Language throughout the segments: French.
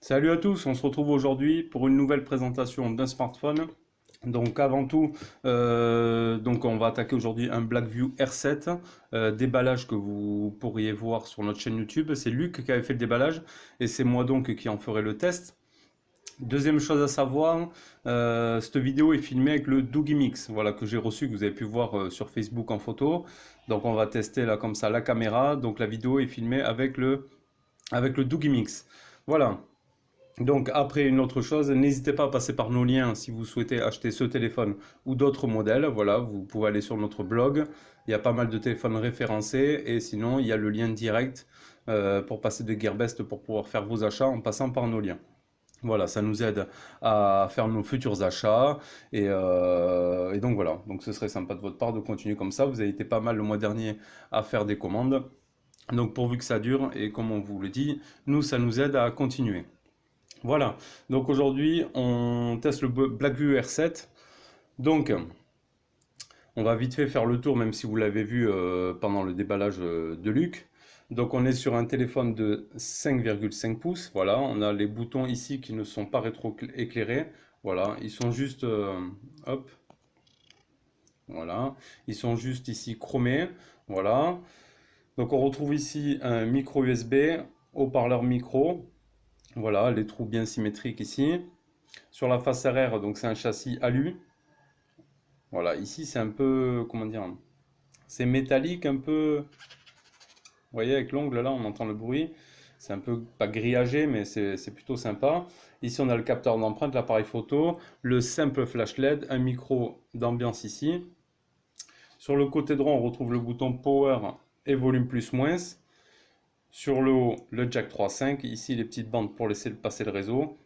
Salut à tous, on se retrouve aujourd'hui pour une nouvelle présentation d'un smartphone. Donc avant tout, on va attaquer aujourd'hui un Blackview R7, déballage que vous pourriez voir sur notre chaîne YouTube. C'est Luc qui avait fait le déballage et c'est moi donc qui en ferai le test. Deuxième chose à savoir, cette vidéo est filmée avec le Doogie Mix, voilà, que j'ai reçu, que vous avez pu voir sur Facebook en photo. Donc on va tester là comme ça la caméra. Donc la vidéo est filmée avec le Doogie Mix. Voilà. Donc après une autre chose, n'hésitez pas à passer par nos liens si vous souhaitez acheter ce téléphone ou d'autres modèles. Voilà, vous pouvez aller sur notre blog. Il y a pas mal de téléphones référencés et sinon il y a le lien direct pour passer de Gearbest pour pouvoir faire vos achats en passant par nos liens. Voilà, ça nous aide à faire nos futurs achats et donc voilà. Donc ce serait sympa de votre part de continuer comme ça. Vous avez été pas mal le mois dernier à faire des commandes. Donc pourvu que ça dure et comme on vous le dit, nous ça nous aide à continuer. Voilà, donc aujourd'hui on teste le Blackview R7. Donc on va vite fait faire le tour, même si vous l'avez vu pendant le déballage de Luc. Donc on est sur un téléphone de 5,5 pouces. Voilà, on a les boutons ici qui ne sont pas rétro-éclairés. Voilà, ils sont juste, hop, voilà, ils sont juste ici chromés. Voilà, donc on retrouve ici un micro USB, haut-parleur micro. Voilà, les trous bien symétriques ici. Sur la face arrière, donc c'est un châssis alu. Voilà, ici c'est un peu, comment dire, c'est métallique un peu. Vous voyez, avec l'ongle là, on entend le bruit. C'est un peu, pas grillagé, mais c'est plutôt sympa. Ici, on a le capteur d'empreinte, l'appareil photo, le simple flash LED, un micro d'ambiance ici. Sur le côté droit, on retrouve le bouton Power et volume plus moins. Sur le haut, le jack 3.5. Ici, les petites bandes pour laisser passer le réseau.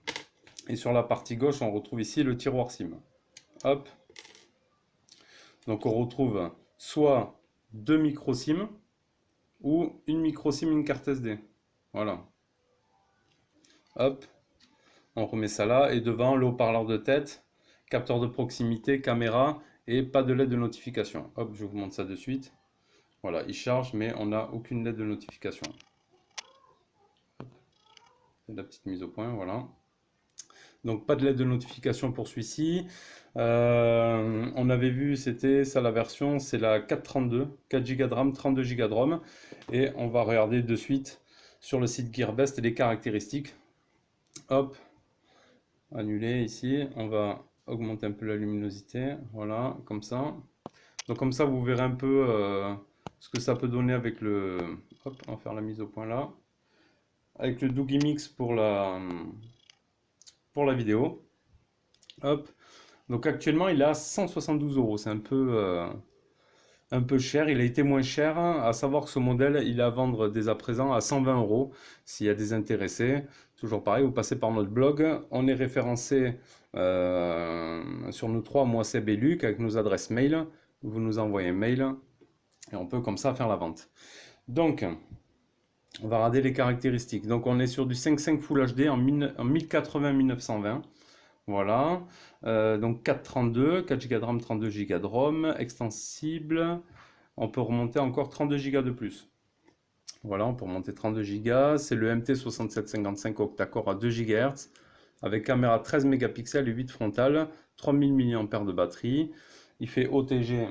Et sur la partie gauche, on retrouve ici le tiroir SIM. Hop. Donc on retrouve soit deux micro SIM ou une micro SIM, une carte SD. Voilà. Hop, on remet ça là. Et devant, le haut-parleur de tête, capteur de proximité, caméra et pas de LED de notification. Hop, je vous montre ça de suite. Voilà, il charge, mais on n'a aucune LED de notification. C'est la petite mise au point, voilà. Donc pas de LED de notification pour celui-ci. On avait vu, c'était ça la version, c'est la 432, 4 Go de RAM, 32 Go de ROM. Et on va regarder de suite sur le site Gearbest les caractéristiques. Hop, annuler ici. On va augmenter un peu la luminosité. Voilà, comme ça. Donc comme ça, vous verrez un peu ce que ça peut donner avec le... Hop, on va faire la mise au point là. Avec le Doogie Mix pour la vidéo. Hop. Donc actuellement, il est à 172 euros. C'est un peu cher. Il a été moins cher. À savoir que ce modèle, il est à vendre dès à présent à 120 euros. S'il y a des intéressés, toujours pareil, vous passez par notre blog. On est référencé sur nos trois, moi, Seb et Luc, avec nos adresses mail. Vous nous envoyez un mail et on peut comme ça faire la vente. Donc, on va regarder les caractéristiques. Donc, on est sur du 5.5 Full HD en 1080-1920. Voilà, donc 432, 4 Go de RAM, 32 Go de ROM, extensible. On peut remonter encore 32 Go de plus. Voilà, on peut remonter 32 Go. C'est le MT6755 octa-core à 2 GHz avec caméra 13 mégapixels et 8 frontales, 3000 mAh de batterie. Il fait OTG,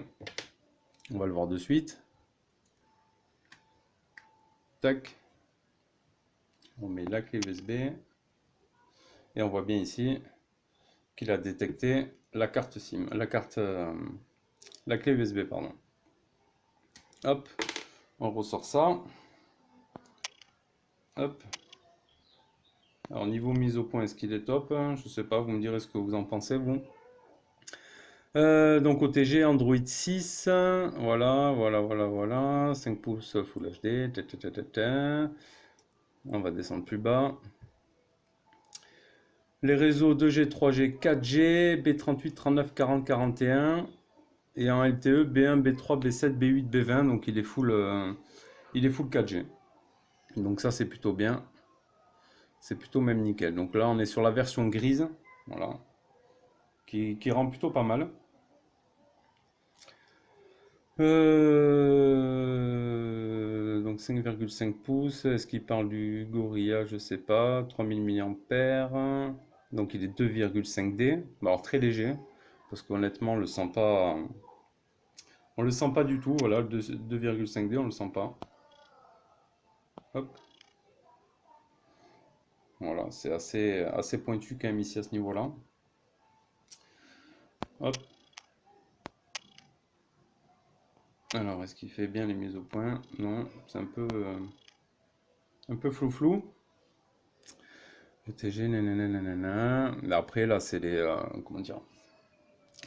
on va le voir de suite. Tac, on met la clé USB et on voit bien ici qu'il a détecté la carte SIM, la clé USB, pardon. Hop, on ressort ça. Hop. Alors niveau mise au point, est-ce qu'il est top? Je sais pas, vous me direz ce que vous en pensez, vous. Donc OTG Android 6, voilà, 5 pouces Full HD, on va descendre plus bas. Les réseaux 2G, 3G, 4G, B38, 39, 40, 41 et en LTE B1, B3, B7, B8, B20, donc il est full 4G. Donc ça c'est plutôt bien. C'est plutôt même nickel. Donc là on est sur la version grise, voilà, qui rend plutôt pas mal. Donc Donc 5,5 pouces. Est-ce qu'il parle du Gorilla? Je sais pas. 3000 mAh. Donc il est 2,5D. Bon, alors très léger. Parce qu'honnêtement, on le sent pas. On le sent pas du tout. Voilà, le 2,5D, on le sent pas. Hop. Voilà, c'est assez pointu quand même ici à ce niveau-là. Hop. Alors, est-ce qu'il fait bien les mises au point? Non, c'est un peu flou-flou. ETG, nanana. Mais après, là, c'est les, comment dire,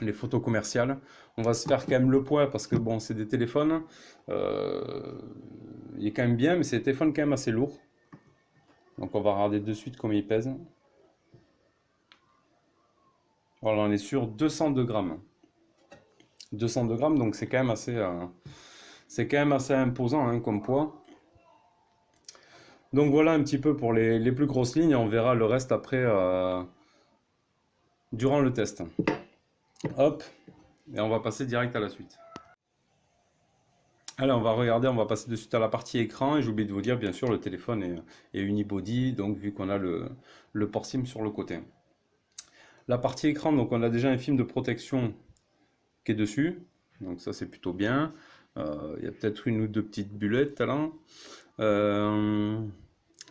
les photos commerciales. On va se faire quand même le poids parce que, bon, c'est des téléphones. Il est quand même bien, mais c'est des téléphones quand même assez lourds. Donc, on va regarder de suite combien il pèse. Voilà, on est sur 202 grammes. 202 grammes, donc c'est quand même assez imposant hein, comme poids. Donc voilà un petit peu pour les plus grosses lignes. On verra le reste après durant le test. Hop, et on va passer direct à la suite. Allez, on va regarder, on va passer de suite à la partie écran. Et j'ai oublié de vous dire, bien sûr, le téléphone est unibody, donc vu qu'on a le port SIM sur le côté. La partie écran, donc on a déjà un film de protection qui est dessus. Donc ça, c'est plutôt bien. Il y a peut-être une ou deux petites bullettes là. Ben,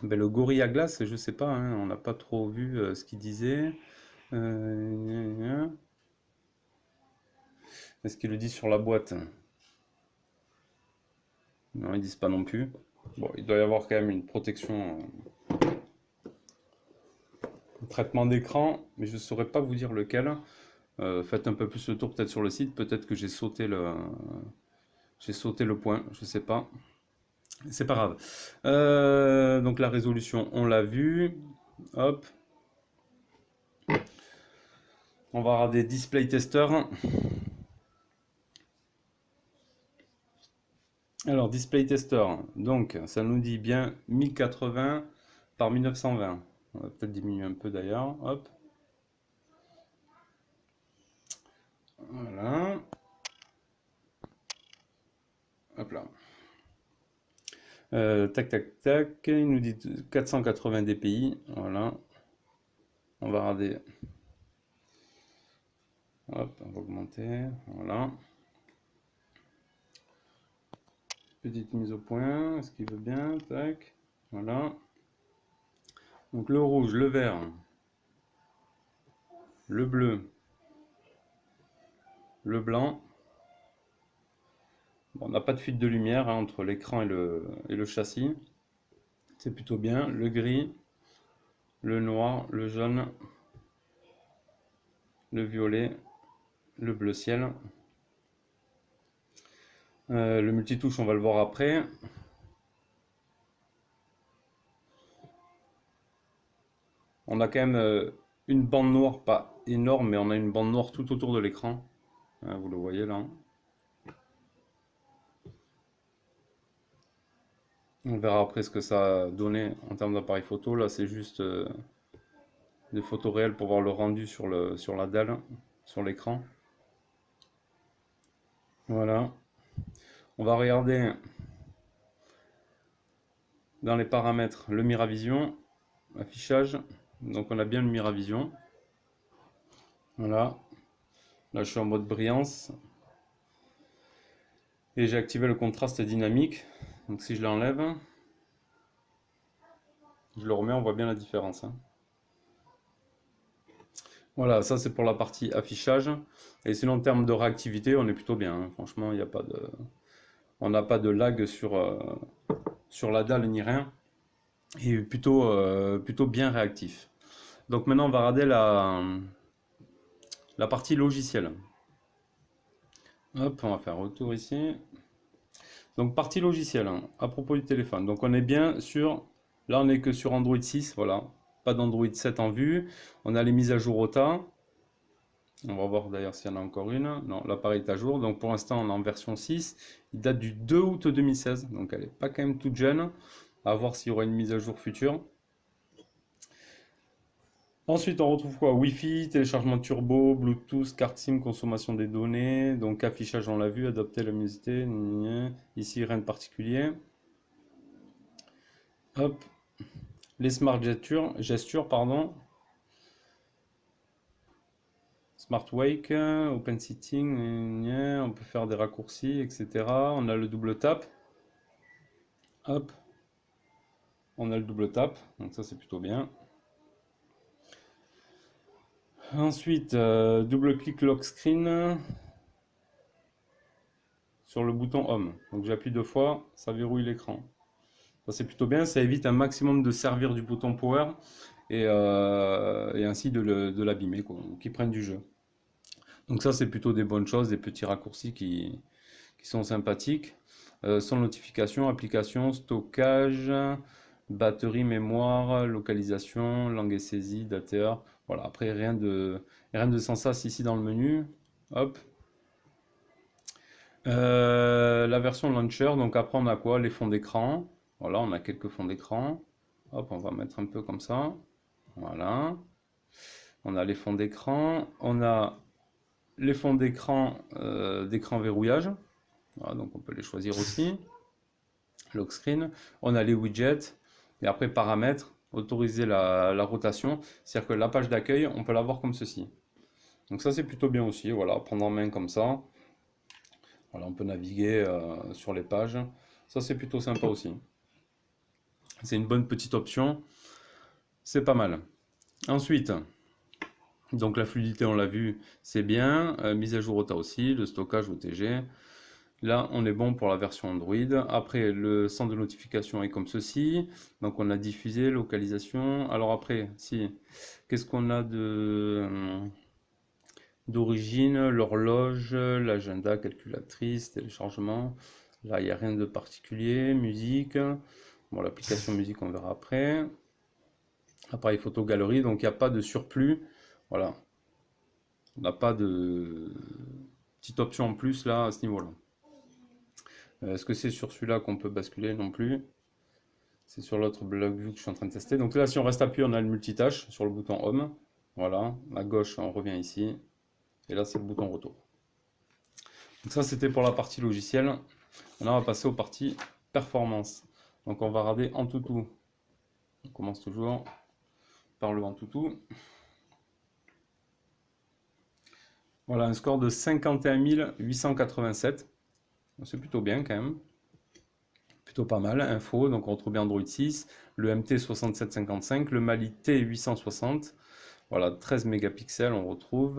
le Gorilla Glass, je sais pas, hein, on n'a pas trop vu ce qu'il disait. Est-ce qu'il le dit sur la boîte? Non, ils disent pas non plus. Bon, il doit y avoir quand même une protection, un traitement d'écran, mais je ne saurais pas vous dire lequel. Faites un peu plus le tour peut-être sur le site, peut-être que j'ai sauté le point, je sais pas. C'est pas grave. Donc la résolution, on l'a vu. Hop. On va regarder Display Tester. Alors, Display Tester, donc ça nous dit bien 1080 par 1920. On va peut-être diminuer un peu d'ailleurs. Hop. Voilà. Hop là. Tac, tac, tac. Il nous dit 480 dpi. Voilà. On va regarder. Hop, on va augmenter. Voilà. Petite mise au point. Est-ce qu'il veut bien? Tac. Voilà. Donc le rouge, le vert, le bleu, le blanc. Bon, on n'a pas de fuite de lumière hein, entre l'écran et le châssis. C'est plutôt bien. Le gris, le noir, le jaune, le violet, le bleu ciel. Le multitouche, on va le voir après. On a quand même une bande noire, pas énorme, mais on a une bande noire tout autour de l'écran. Vous le voyez là. On verra après ce que ça a donné en termes d'appareil photo. Là, c'est juste des photos réelles pour voir le rendu sur la dalle, sur l'écran. Voilà. On va regarder dans les paramètres le Miravision, affichage. Donc on a bien le Miravision. Voilà. Là, je suis en mode brillance. Et j'ai activé le contraste dynamique. Donc si je l'enlève, je le remets, on voit bien la différence. Hein. Voilà, ça c'est pour la partie affichage. Et sinon en termes de réactivité, on est plutôt bien. Hein. Franchement, il n'y a pas de... on n'a pas de lag sur la dalle ni rien. Et plutôt bien réactif. Donc maintenant on va regarder la partie logicielle. Hop, on va faire retour ici. Donc partie logicielle, hein, à propos du téléphone. Donc on est bien sur, là on est que sur Android 6, voilà. Pas d'Android 7 en vue. On a les mises à jour OTA. On va voir d'ailleurs s'il y en a encore une. Non, l'appareil est à jour. Donc pour l'instant on est en version 6. Il date du 2 août 2016. Donc elle n'est pas quand même toute jeune. À voir s'il y aura une mise à jour future. Ensuite, on retrouve quoi? Wi-Fi, téléchargement turbo, Bluetooth, carte SIM, consommation des données. Donc affichage, on l'a vu, adapter la luminosité. Ici, rien de particulier. Hop, les smart gestures, pardon. Smart Wake, Open Sitting, on peut faire des raccourcis, etc. On a le double tap. Hop, on a le double tap, donc ça c'est plutôt bien. Ensuite, double clic lock screen sur le bouton Home. Donc j'appuie 2 fois, ça verrouille l'écran. Ça c'est plutôt bien, ça évite un maximum de servir du bouton Power et ainsi de l'abîmer, qu'il prenne du jeu. Donc ça c'est plutôt des bonnes choses, des petits raccourcis qui sont sympathiques. Sans notification, application, stockage, batterie, mémoire, localisation, langue et saisie, dateur. Voilà, après rien de sans sas ici dans le menu. Hop. La version launcher, donc après on a quoi? Les fonds d'écran. Voilà, on a quelques fonds d'écran. Hop, on va mettre un peu comme ça. Voilà. On a les fonds d'écran. On a les fonds d'écran verrouillage. Voilà, donc on peut les choisir aussi. Lock screen. On a les widgets. Et après paramètres, autoriser la rotation. C'est-à-dire que la page d'accueil, on peut la voir comme ceci. Donc ça c'est plutôt bien aussi. Voilà, prendre en main comme ça. Voilà, on peut naviguer sur les pages. Ça c'est plutôt sympa aussi. C'est une bonne petite option. C'est pas mal. Ensuite, donc la fluidité on l'a vu, c'est bien. Mise à jour OTA aussi, le stockage OTG. Là, on est bon pour la version Android. Après, le centre de notification est comme ceci. Donc, on a diffusé, localisation. Alors après, si, qu'est-ce qu'on a d'origine? L'horloge, l'agenda, calculatrice, téléchargement. Là, il n'y a rien de particulier. Musique. Bon, l'application musique, on verra après. Appareil photo galerie, donc il n'y a pas de surplus. Voilà. On n'a pas de petite option en plus là à ce niveau-là. Est-ce que c'est sur celui-là qu'on peut basculer? Non plus. C'est sur l'autre BlogView que je suis en train de tester. Donc là, si on reste appuyé, on a le multitâche sur le bouton Home. Voilà. À gauche, on revient ici. Et là, c'est le bouton retour. Donc ça, c'était pour la partie logicielle. Maintenant, on va passer aux parties performance. Donc on va regarder Antutu. On commence toujours par le Antutu. Voilà, un score de 51 887. C'est plutôt bien quand même. Plutôt pas mal. Info, donc on retrouve bien Android 6, le MT 6755, le Mali T860. Voilà, 13 mégapixels, on retrouve.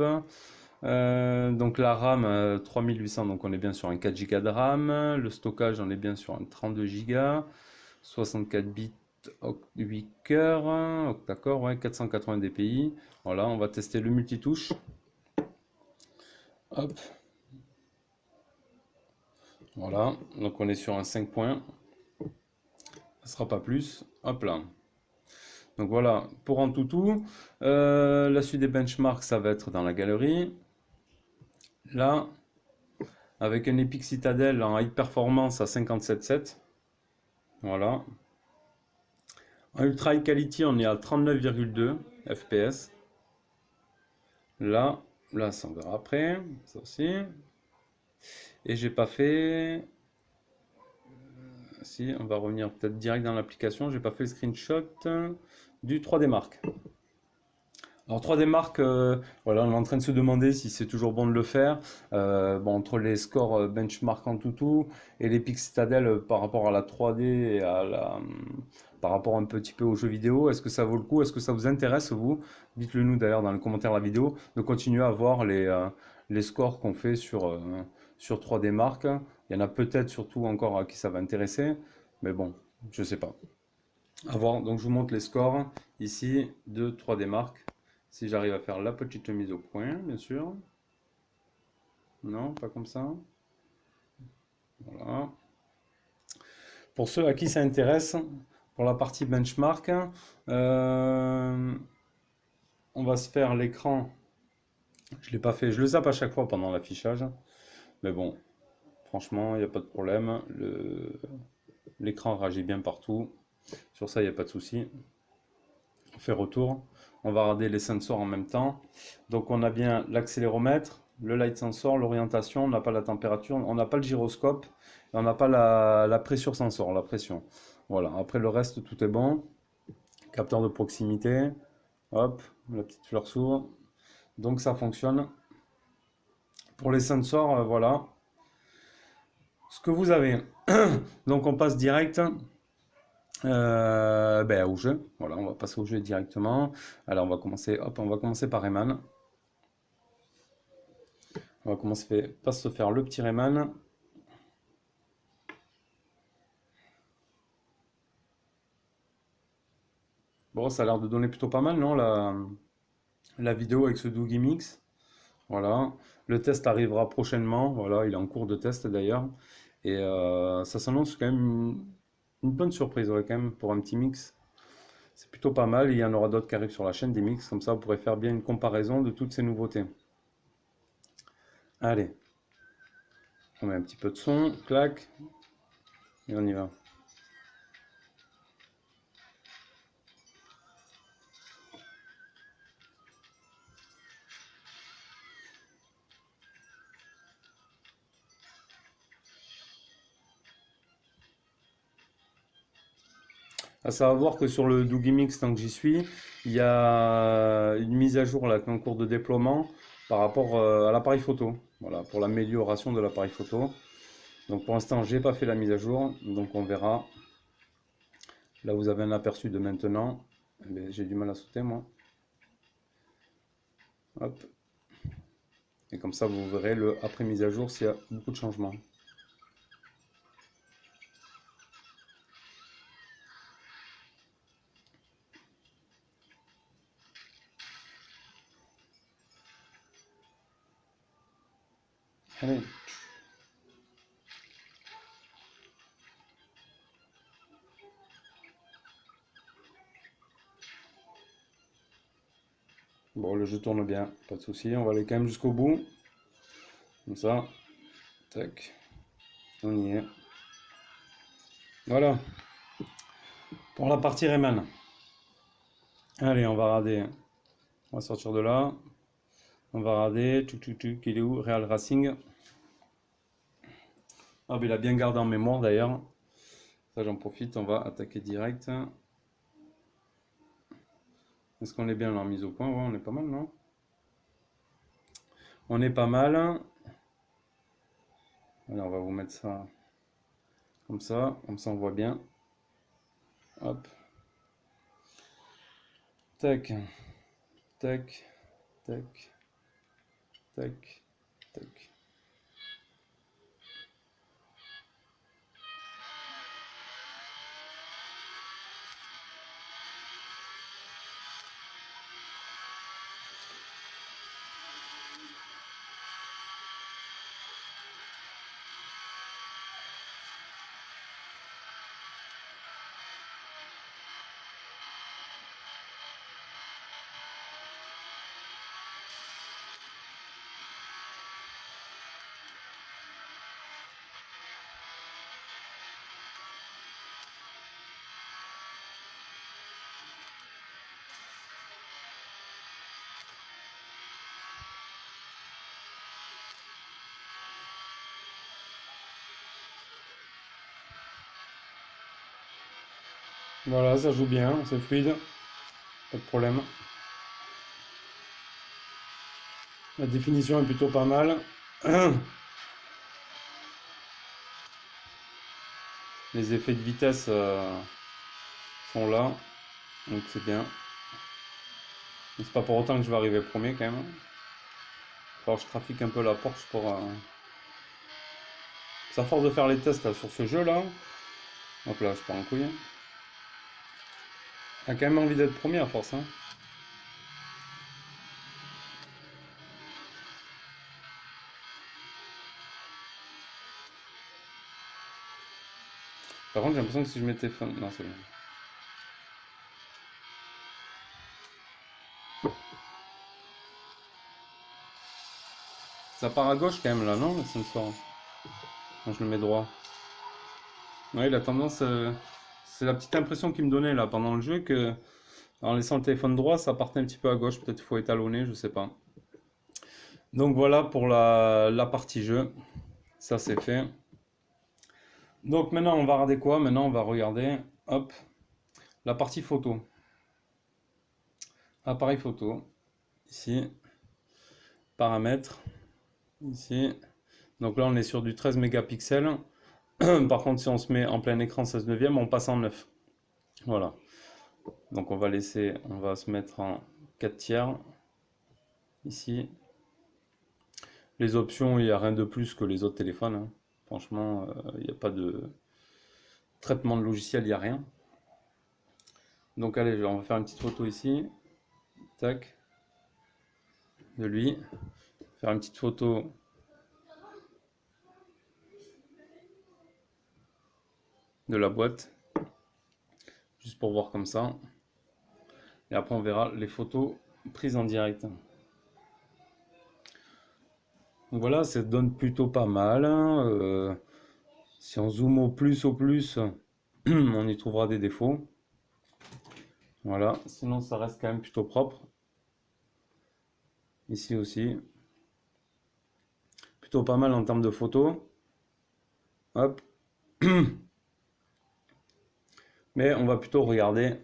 Donc la RAM 3800, donc on est bien sur un 4 Go de RAM. Le stockage, on est bien sur un 32 Go. 64 bits 8 cœurs, octa-core, ouais, 480 dpi. Voilà, on va tester le multitouche. Hop. Voilà, donc on est sur un 5 points. Ça sera pas plus. Hop là. Donc voilà, pour Antutu, la suite des benchmarks, ça va être dans la galerie. Là, avec un Epic Citadel en high performance à 57,7. Voilà. En Ultra High Quality, on est à 39,2 FPS. Là, ça on verra après. Ça aussi. Et j'ai pas fait. Si, on va revenir peut-être direct dans l'application. J'ai pas fait le screenshot du 3D Mark. Alors 3D Mark, voilà, on est en train de se demander si c'est toujours bon de le faire. Bon, entre les scores benchmark Antutu et l'Epic Citadel par rapport à la 3D et par rapport un petit peu aux jeux vidéo, est-ce que ça vaut le coup? Est-ce que ça vous intéresse, vous? Dites-le nous d'ailleurs dans les commentaires de la vidéo, de continuer à voir les scores qu'on fait sur 3D Mark. Il y en a peut-être surtout encore à qui ça va intéresser, mais bon, je sais pas. À voir. Donc je vous montre les scores ici de 3D Mark. Si j'arrive à faire la petite mise au point, bien sûr. Non, pas comme ça. Voilà. Pour ceux à qui ça intéresse, pour la partie benchmark, on va se faire l'écran. Je ne l'ai pas fait, je le zappe à chaque fois pendant l'affichage. Mais bon, franchement, il n'y a pas de problème. L'écran réagit bien partout. Sur ça, il n'y a pas de souci. On fait retour. On va regarder les sensors en même temps. Donc on a bien l'accéléromètre, le light sensor, l'orientation, on n'a pas la température, on n'a pas le gyroscope, et on n'a pas la pression sensor, la pression. Voilà, après le reste, tout est bon. Capteur de proximité, hop, la petite fleur s'ouvre. Donc ça fonctionne. Pour les sensors, voilà ce que vous avez. Donc on passe direct au jeu. Voilà, on va passer au jeu directement. Alors on va commencer, hop, on va commencer par Rayman. On va commencer par se faire le petit Rayman. Bon, ça a l'air de donner plutôt pas mal, non, la vidéo avec ce Doogie Mix. Voilà. Le test arrivera prochainement. Voilà, il est en cours de test d'ailleurs. Et ça s'annonce quand même une bonne surprise, ouais, quand même, pour un petit mix. C'est plutôt pas mal. Il y en aura d'autres qui arrivent sur la chaîne, des mix. Comme ça, vous pourrez faire bien une comparaison de toutes ces nouveautés. Allez, on met un petit peu de son. Clac. Et on y va. À savoir que sur le Doogie Mix, tant que j'y suis, il y a une mise à jour là, qui est en cours de déploiement par rapport à l'appareil photo. Voilà, pour l'amélioration de l'appareil photo. Donc pour l'instant, j'ai pas fait la mise à jour, donc on verra. Là, vous avez un aperçu de maintenant. Eh j'ai du mal à sauter, moi. Hop. Et comme ça, vous verrez le après mise à jour s'il y a beaucoup de changements. Allez. Bon, le jeu tourne bien, pas de souci. On va aller quand même jusqu'au bout. Comme ça. Tac. On y est. Voilà. Pour la partie Rayman. Allez, on va rader. On va sortir de là. On va rader. Il est où? Real Racing. Ah, mais il a bien gardé en mémoire d'ailleurs. Ça, j'en profite. On va attaquer direct. Est-ce qu'on est bien en mise au point? Ouais, on est pas mal, non? On est pas mal. Alors, on va vous mettre ça comme ça on voit bien. Hop. Tac, tac, tac, tac, tac. Voilà, ça joue bien, c'est fluide, pas de problème. La définition est plutôt pas mal. Les effets de vitesse sont là, donc c'est bien. Mais c'est pas pour autant que je vais arriver premier quand même. Il va falloir que je trafique un peu la Porsche pour... C'est à force de faire les tests là, sur ce jeu là. Hop là, je pars en couille. A quand même envie d'être premier à force, hein. Par contre, j'ai l'impression que si je mettais fin... Non, c'est bon. Ça part à gauche quand même là, non, le sensor? Quand je le mets droit. Ouais, il a tendance... C'est la petite impression qu'il me donnait là pendant le jeu que en laissant le téléphone droit, ça partait un petit peu à gauche. Peut-être qu'il faut étalonner, je sais pas. Donc voilà pour la partie jeu. Ça c'est fait. Donc maintenant on va regarder quoi? Maintenant on va regarder. hop, la partie photo. Appareil photo, ici, paramètres, ici. Donc là, on est sur du 13 mégapixels. Par contre, si on se met en plein écran 16 neuvième, on passe en 9. Voilà. Donc on va se mettre en 4 tiers, ici. Les options, il n'y a rien de plus que les autres téléphones, hein. Franchement, il n'y a pas de traitement de logiciel, il n'y a rien. Donc allez, on va faire une petite photo ici. Tac. De lui. Faire une petite photo de la boîte. Juste pour voir comme ça. Et après, on verra les photos prises en direct. Donc voilà, ça donne plutôt pas mal, hein. Si on zoome au plus, on y trouvera des défauts. Voilà, sinon ça reste quand même plutôt propre. Ici aussi. Plutôt pas mal en termes de photos. Hop. Mais on va plutôt regarder.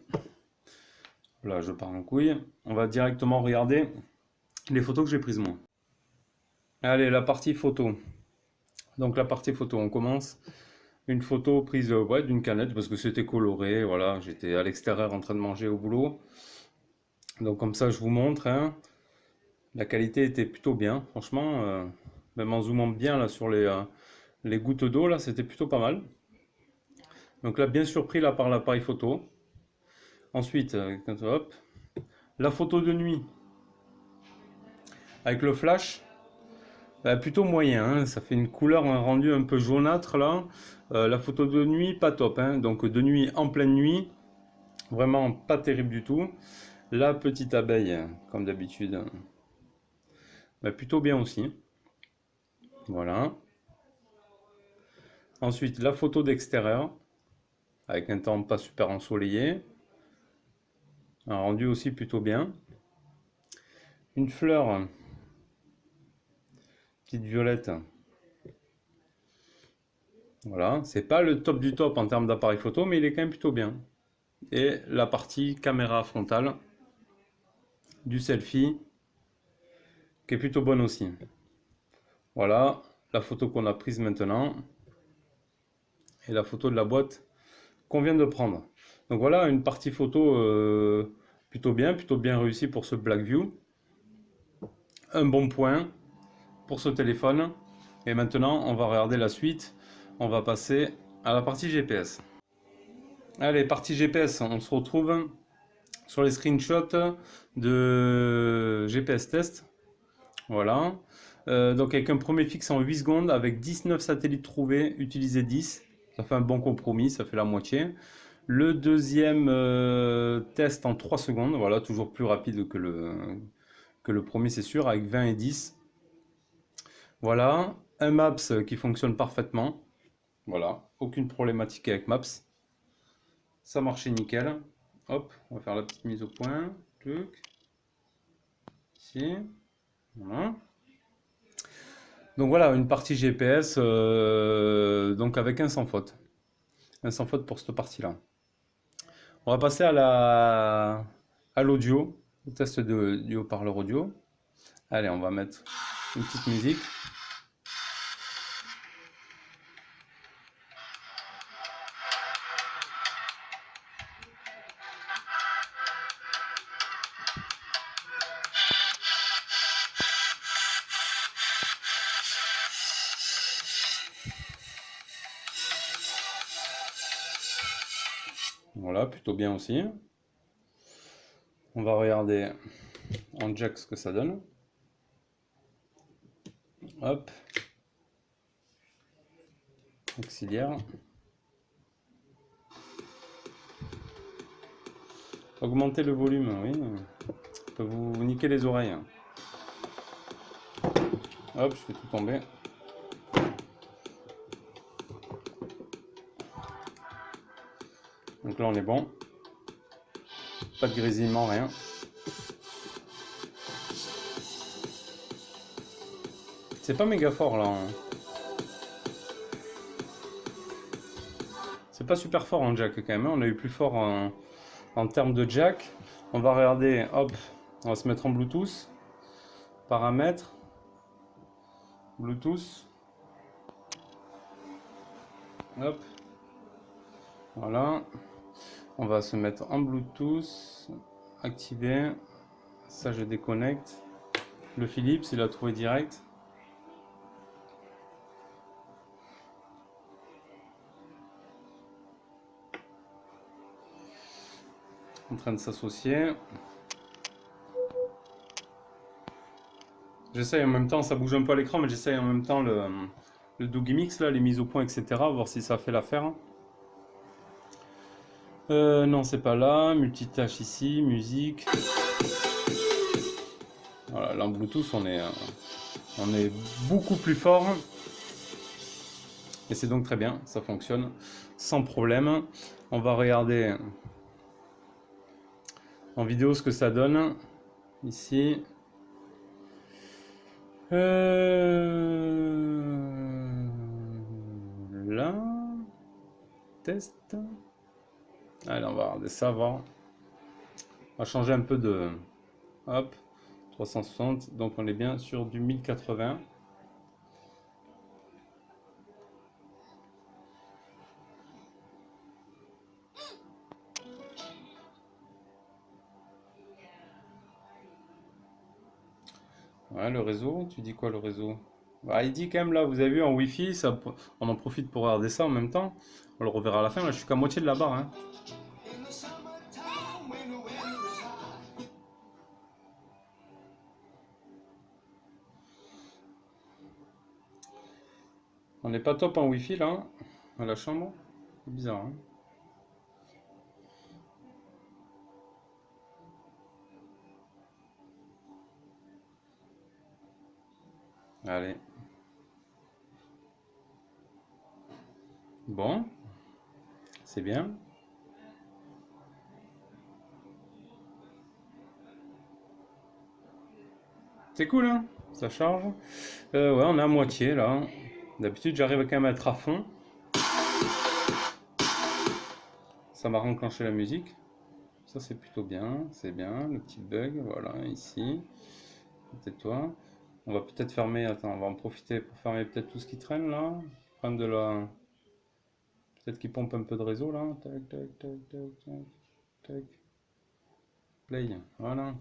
Là, je pars en couille. On va directement regarder les photos que j'ai prises moi. Allez, la partie photo. Donc la partie photo, on commence. Une photo prise ouais, d'une canette parce que c'était coloré. Voilà, j'étais à l'extérieur en train de manger au boulot. Donc comme ça, je vous montre, hein. La qualité était plutôt bien, franchement. Même en zoomant bien là sur les gouttes d'eau, là, c'était plutôt pas mal. Donc là, bien surpris là par l'appareil photo. Ensuite, hop, la photo de nuit avec le flash, bah, plutôt moyen, hein. Ça fait une couleur, un rendu un peu jaunâtre là. La photo de nuit, pas top, hein. Donc de nuit en pleine nuit, vraiment pas terrible du tout. La petite abeille, comme d'habitude, bah, plutôt bien aussi. Voilà. Ensuite, la photo d'extérieur, avec un temps pas super ensoleillé. Un rendu aussi plutôt bien. Une fleur, petite violette. Voilà, c'est pas le top du top en termes d'appareil photo, mais il est quand même plutôt bien. Et la partie caméra frontale du selfie, qui est plutôt bonne aussi. Voilà, la photo qu'on a prise maintenant. Et la photo de la boîte qu'on vient de prendre. Donc voilà, une partie photo plutôt bien réussie pour ce Blackview. Un bon point pour ce téléphone. Et maintenant, on va regarder la suite. On va passer à la partie GPS. Allez, partie GPS, on se retrouve sur les screenshots de GPS test. Voilà. Donc avec un premier fixe en 8 secondes, avec 19 satellites trouvés, utilisé 10. Ça fait un bon compromis, ça fait la moitié. Le deuxième test en 3 secondes, voilà, toujours plus rapide que le premier, c'est sûr, avec 20 et 10. Voilà, un Maps qui fonctionne parfaitement. Voilà, aucune problématique avec Maps. Ça marchait nickel. Hop, on va faire la petite mise au point. Tuc. Ici. Voilà. Donc voilà, une partie GPS, donc avec un sans faute. Un sans faute pour cette partie-là. On va passer à l'audio, au test du haut-parleur audio. Allez, on va mettre une petite musique. Voilà, plutôt bien aussi. On va regarder en jack ce que ça donne. Hop. Auxiliaire. Augmenter le volume, oui. Ça peut vous niquer les oreilles. Hop, je fais tout tomber. Donc là on est bon. Pas de grésillement, rien. C'est pas méga fort là, hein. pas super fort en jack quand même, hein. On a eu plus fort en termes de jack. On va regarder, hop, on va se mettre en Bluetooth. Paramètres. Bluetooth. Hop. Voilà. On va se mettre en Bluetooth. Activer. Ça, je déconnecte. Le Philips, il a trouvé direct. En train de s'associer. J'essaye en même temps, ça bouge un peu à l'écran, mais j'essaye en même temps le Doogie Mix, là, les mises au point, etc. Voir si ça fait l'affaire. Non, c'est pas là. Multitâche ici, musique. Voilà, là en Bluetooth, on est beaucoup plus fort. Et c'est donc très bien, ça fonctionne sans problème. On va regarder en vidéo ce que ça donne. Ici. Là. Test. Allez, on va regarder ça, voir. On va changer un peu de... Hop. 360. Donc on est bien sur du 1080. Ouais, le réseau, tu dis quoi le réseau? Bah, il dit quand même là, vous avez vu en Wi-Fi, ça, on en profite pour regarder ça en même temps. On le reverra à la fin, là je suis qu'à moitié de la barre, hein. On n'est pas top en Wi-Fi là, à la chambre. C'est bizarre, hein. Allez. Bon, c'est bien. C'est cool, hein? Ça charge. Ouais, on est à moitié là. D'habitude, j'arrive quand même à être à fond. Ça m'a renclenché la musique. Ça, c'est plutôt bien. C'est bien. Le petit bug, voilà, ici. Tais-toi. On va peut-être fermer. Attends, on va en profiter pour fermer peut-être tout ce qui traîne là. Prendre de la. Peut-être qu'il pompe un peu de réseau là. Tac, tac, tac, tac, tac, tac. Play. Voilà.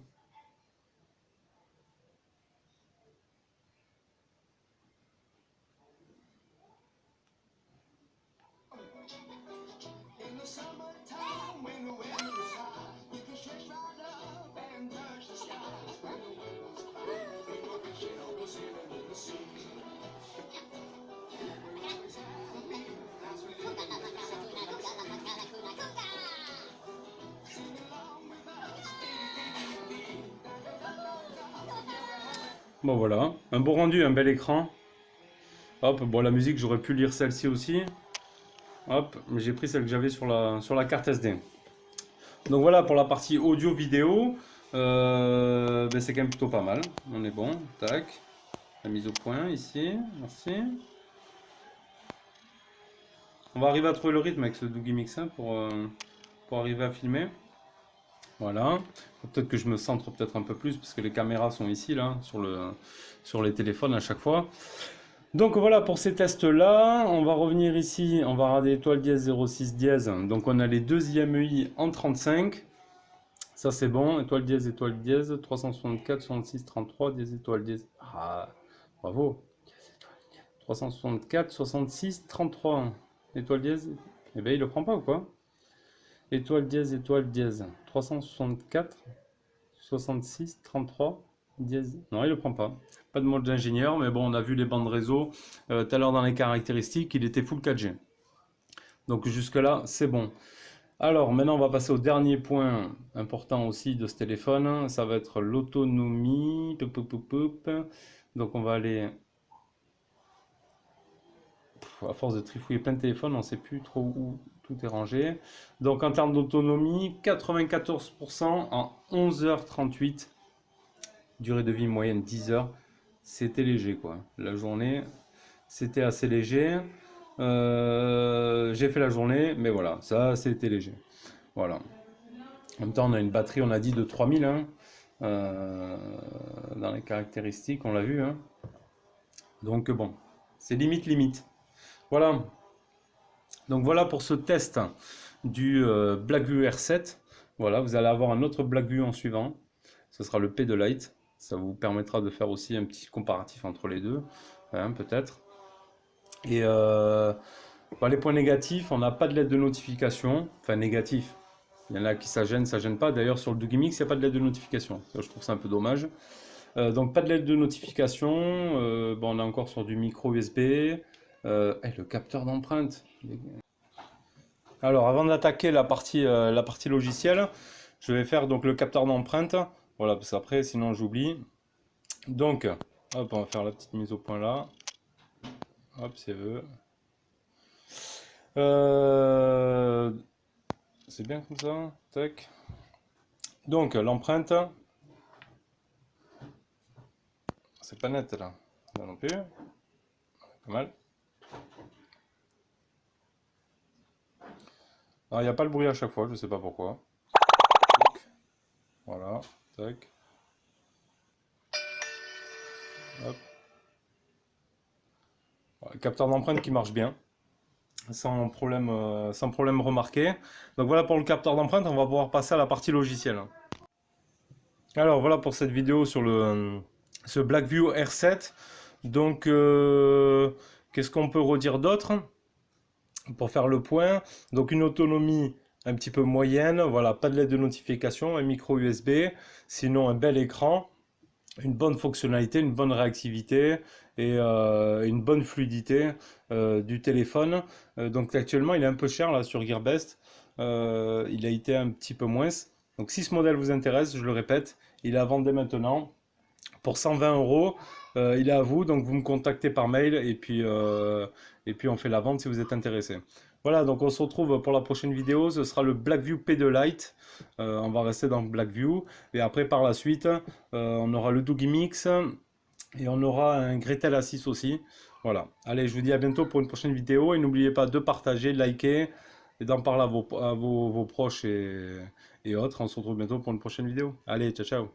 Bon voilà, un beau rendu, un bel écran. Hop, bon la musique j'aurais pu lire celle-ci aussi. Hop, mais j'ai pris celle que j'avais sur la carte SD. Donc voilà pour la partie audio-vidéo. Ben, c'est quand même plutôt pas mal. On est bon, tac. La mise au point ici, merci. On va arriver à trouver le rythme avec ce Doogie Mix pour arriver à filmer. Voilà. Peut-être que je me centre peut-être un peu plus parce que les caméras sont ici là sur les téléphones à chaque fois. Donc voilà pour ces tests là. On va revenir ici, on va regarder étoile dièse 06 dièse. Donc on a les deux IMEI en 35. Ça c'est bon. Étoile dièse 364 66 33 dièse étoile dièse. Ah bravo. 364 66 33 étoile dièse. Eh bien il le prend pas ou quoi? Étoile dièse 364 66 33 dièse. Non, il le prend pas. Pas de mode d'ingénieur, mais bon, on a vu les bandes réseau tout à l'heure dans les caractéristiques, il était full 4G. Donc jusque là, c'est bon. Alors maintenant, on va passer au dernier point important aussi de ce téléphone. Ça va être l'autonomie. Donc on va aller. À force de trifouiller plein de téléphones, on ne sait plus trop où tout est rangé. Donc en termes d'autonomie, 94% en 11h38. Durée de vie moyenne 10 heures. C'était léger quoi. La journée, c'était assez léger. J'ai fait la journée, mais voilà, ça c'était léger. Voilà. En même temps, on a une batterie, on a dit de 3000 hein, dans les caractéristiques, on l'a vu. Hein. Donc bon, c'est limite, limite. Voilà. Donc voilà pour ce test du Blackview R7. Voilà, vous allez avoir un autre Blackview en suivant. Ce sera le P2Lite. Ça vous permettra de faire aussi un petit comparatif entre les deux, hein, peut-être. Et bah, les points négatifs, on n'a pas de LED de notification. Enfin, négatif. Il y en a qui ça gêne pas. D'ailleurs, sur le Dugimix, il n'y a pas de LED de notification. Ça, je trouve ça un peu dommage. Donc, pas de LED de notification. Bon, on est encore sur du micro USB. Le capteur d'empreinte. Alors, avant d'attaquer la partie logicielle, je vais faire donc le capteur d'empreinte. Voilà, parce qu'après, sinon j'oublie. Donc, hop, on va faire la petite mise au point là. Hop, c'est eux. C'est bien comme ça. Tac. Donc, l'empreinte. C'est pas net là. Là non plus. Pas mal. Alors, il n'y a pas le bruit à chaque fois, je sais pas pourquoi. Tac. Voilà. Tac. Hop. Voilà, capteur d'empreinte qui marche bien. Sans problème remarqué. Donc voilà pour le capteur d'empreinte, on va pouvoir passer à la partie logicielle. Alors voilà pour cette vidéo sur ce Blackview R7. Donc qu'est-ce qu'on peut redire d'autre pour faire le point? Donc une autonomie un petit peu moyenne, voilà, pas de LED de notification, un micro USB, sinon un bel écran, une bonne fonctionnalité, une bonne réactivité et une bonne fluidité du téléphone. Donc actuellement il est un peu cher là sur Gearbest, il a été un petit peu moins. Donc si ce modèle vous intéresse, je le répète, il est à vendre dès maintenant pour 120 euros. Il est à vous, donc vous me contactez par mail et puis on fait la vente si vous êtes intéressé. Voilà, donc on se retrouve pour la prochaine vidéo, ce sera le Blackview P2 Lite. On va rester dans Blackview et après par la suite on aura le Dugimix et on aura un Gretel A6 aussi. Voilà, allez, je vous dis à bientôt pour une prochaine vidéo et n'oubliez pas de partager, de liker et d'en parler à vos proches et autres. On se retrouve bientôt pour une prochaine vidéo. Allez, ciao ciao.